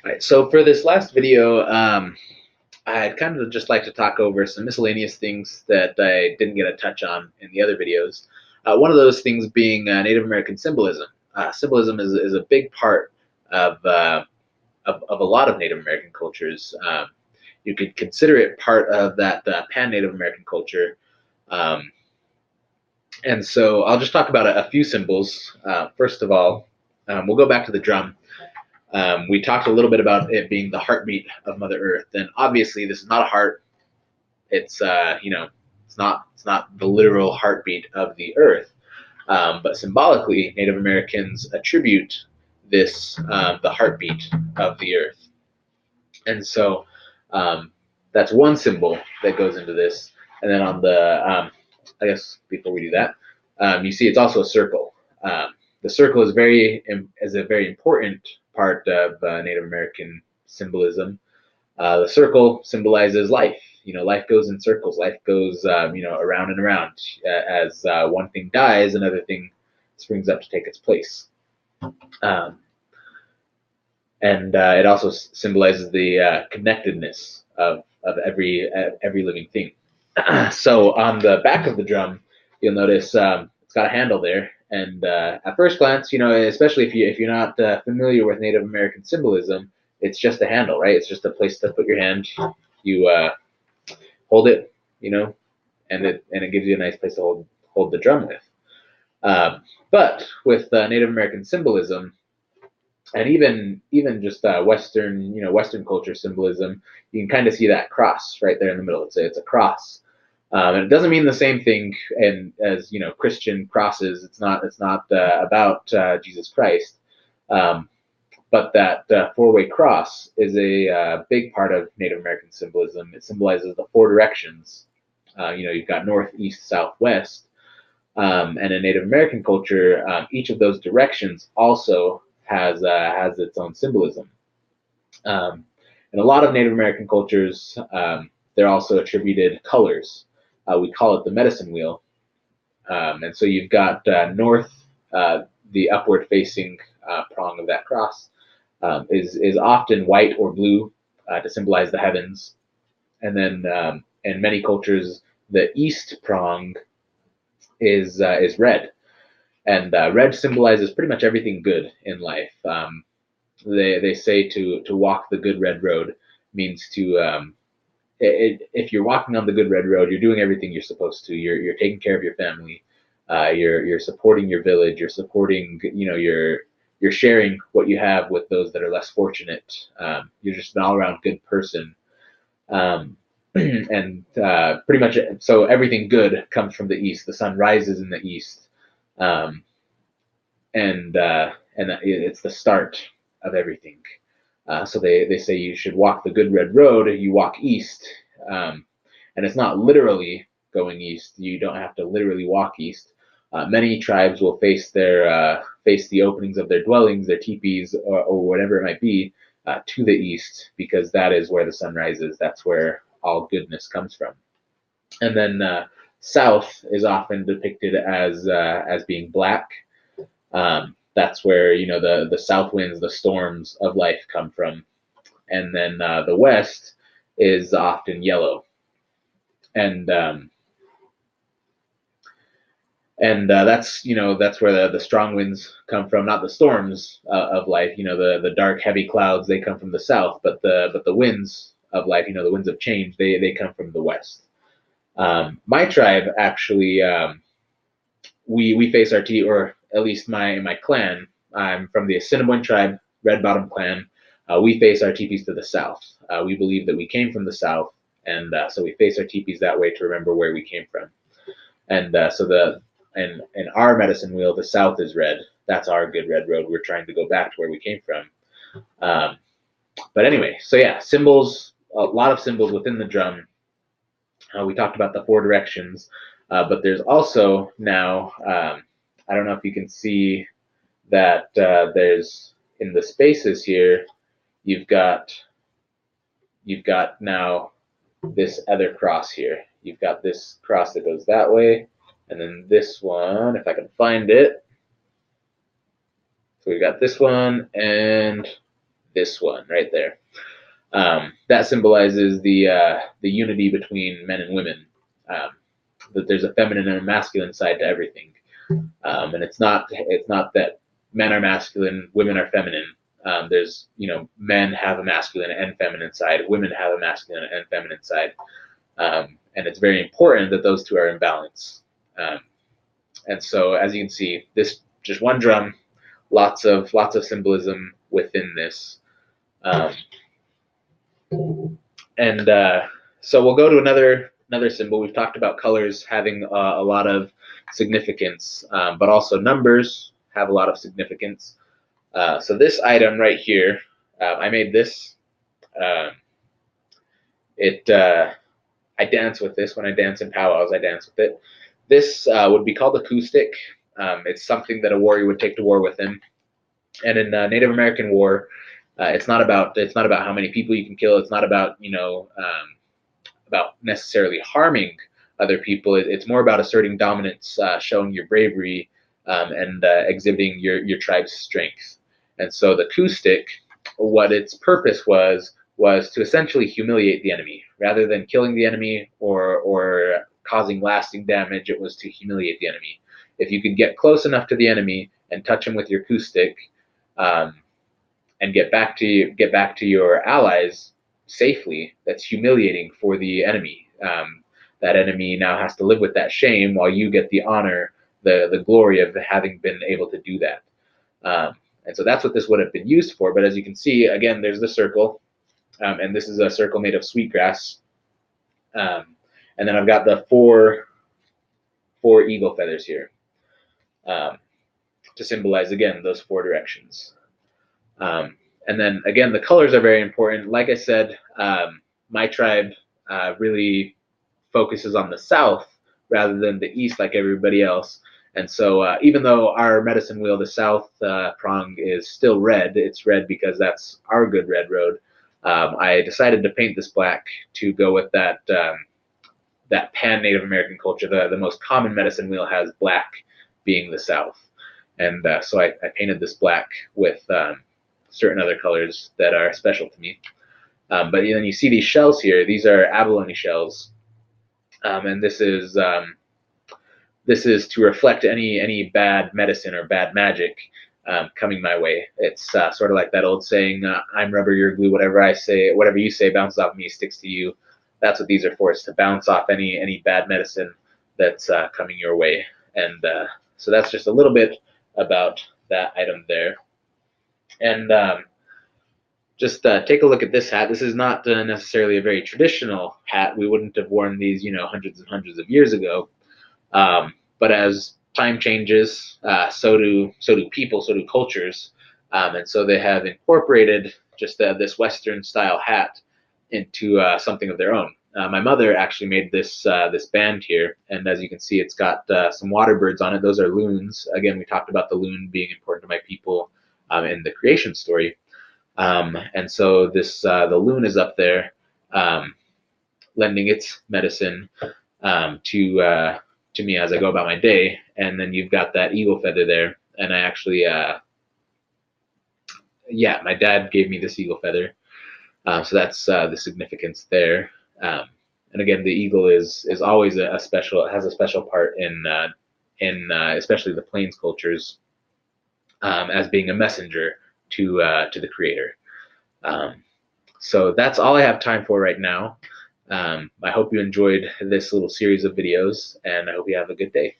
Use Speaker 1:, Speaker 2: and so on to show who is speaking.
Speaker 1: All right, so for this last video, I'd kind of just like to talk over some miscellaneous things that I didn't get a touch on in the other videos. One of those things being Native American symbolism. Symbolism is a big part of, of a lot of Native American cultures. You could consider it part of that pan-Native American culture. Um, and so I'll just talk about a few symbols. First of all, we'll go back to the drum. We talked a little bit about it being the heartbeat of Mother Earth, and obviously this is not a heart. It's it's not the literal heartbeat of the Earth, but symbolically, Native Americans attribute this the heartbeat of the Earth, and so that's one symbol that goes into this. And then on the I guess before we do that, you see it's also a circle. The circle is a very important part of Native American symbolism. The circle symbolizes life. Life goes in circles. Life goes, around and around. As one thing dies, another thing springs up to take its place. Um, and it also symbolizes the connectedness of every living thing. So on the back of the drum, you'll notice it's got a handle there. And at first glance, especially if you're not familiar with Native American symbolism, it's just a handle, right? It's just a place to put your hand. You hold it, and it gives you a nice place to hold the drum with. But with Native American symbolism, and even just Western culture symbolism, you can kind of see that cross right there in the middle. It's a cross. And it doesn't mean the same thing as Christian crosses. It's not about Jesus Christ, um, but that four-way cross is a big part of Native American symbolism. It symbolizes the four directions. You've got north, east, south, west, and in Native American culture, each of those directions also has its own symbolism. Um, in a lot of Native American cultures, they're also attributed colors. We call it the medicine wheel. And so you've got north, the upward facing prong of that cross is often white or blue to symbolize the heavens. And then in many cultures, the east prong is red, and red symbolizes pretty much everything good in life. They say to walk the good red road means to if you're walking on the good red road, you're doing everything you're supposed to. You're taking care of your family. You're supporting your village. You're supporting you're sharing what you have with those that are less fortunate. You're just an all around good person. Um, and pretty much so everything good comes from the east. The sun rises in the east, um, and it's the start of everything. So they say you should walk the good red road. You walk east, and it's not literally going east. You don't have to literally walk east. Many tribes will face the openings of their dwellings, their teepees, or whatever it might be, to the east, because that is where the sun rises. That's where all goodness comes from. And then south is often depicted as being black. That's where the south winds, the storms of life come from. And then the west is often yellow, and that's where the strong winds come from, not the storms of life. The dark heavy clouds, they come from the south, but the winds of life, the winds of change, they come from the west. My tribe actually, we face our or at least my clan. I'm from the Assiniboine tribe, Red Bottom clan. We face our teepees to the south. We believe that we came from the south, and so we face our teepees that way to remember where we came from. And so in our medicine wheel, the south is red. That's our good red road. We're trying to go back to where we came from. Um, but anyway, so yeah, symbols, a lot of symbols within the drum. We talked about the four directions, but there's also now, I don't know if you can see that there's in the spaces here, you've got now this other cross here. You've got this cross that goes that way, and then this one, if I can find it. So we've got this one and this one right there. That symbolizes the unity between men and women. That there's a feminine and a masculine side to everything, and it's not that men are masculine, women are feminine. There's men have a masculine and feminine side, women have a masculine and feminine side, and it's very important that those two are in balance. And so, as you can see, this just one drum, lots of symbolism within this. And so we'll go to another symbol. We've talked about colors having a lot of significance, but also numbers have a lot of significance. So this item right here, I made this. I dance with this when I dance in powwows. I dance with it. This would be called a coup stick. It's something that a warrior would take to war with him. And in Native American war, it's not about how many people you can kill. It's not about about necessarily harming other people. It's more about asserting dominance, showing your bravery, and exhibiting your tribe's strength. And so the coup stick, what its purpose was to essentially humiliate the enemy. Rather than killing the enemy or causing lasting damage, it was to humiliate the enemy. If you could get close enough to the enemy and touch him with your coup stick, and get back to your allies safely, that's humiliating for the enemy. That enemy now has to live with that shame while you get the honor, the glory of having been able to do that. And so that's what this would have been used for. But as you can see, again, there's the circle, and this is a circle made of sweetgrass. And then I've got the four eagle feathers here, to symbolize, again, those four directions. And then again, the colors are very important. Like I said, my tribe really focuses on the south rather than the east like everybody else. And so even though our medicine wheel, the south prong, is still red, it's red because that's our good red road. I decided to paint this black to go with that that pan-Native American culture. The most common medicine wheel has black being the south. And so I painted this black with certain other colors that are special to me. But then you see these shells here. These are abalone shells, and this is to reflect any bad medicine or bad magic coming my way. It's sort of like that old saying, "I'm rubber, you're glue. Whatever you say bounces off me, sticks to you." That's what these are for. Is to bounce off any bad medicine that's coming your way. And so that's just a little bit about that item there. And just take a look at this hat. This is not necessarily a very traditional hat. We wouldn't have worn these, hundreds and hundreds of years ago. But as time changes, so do people, so do cultures, and so they have incorporated just this Western style hat into something of their own. My mother actually made this band here, and as you can see, it's got some water birds on it. Those are loons. Again, we talked about the loon being important to my people in the creation story. And so this the loon is up there, lending its medicine to me as I go about my day. And then you've got that eagle feather there, and I actually my dad gave me this eagle feather, so that's the significance there. And again, the eagle is always a special, it has a special part in especially the Plains cultures, as being a messenger to the creator. So that's all I have time for right now. I hope you enjoyed this little series of videos, and I hope you have a good day.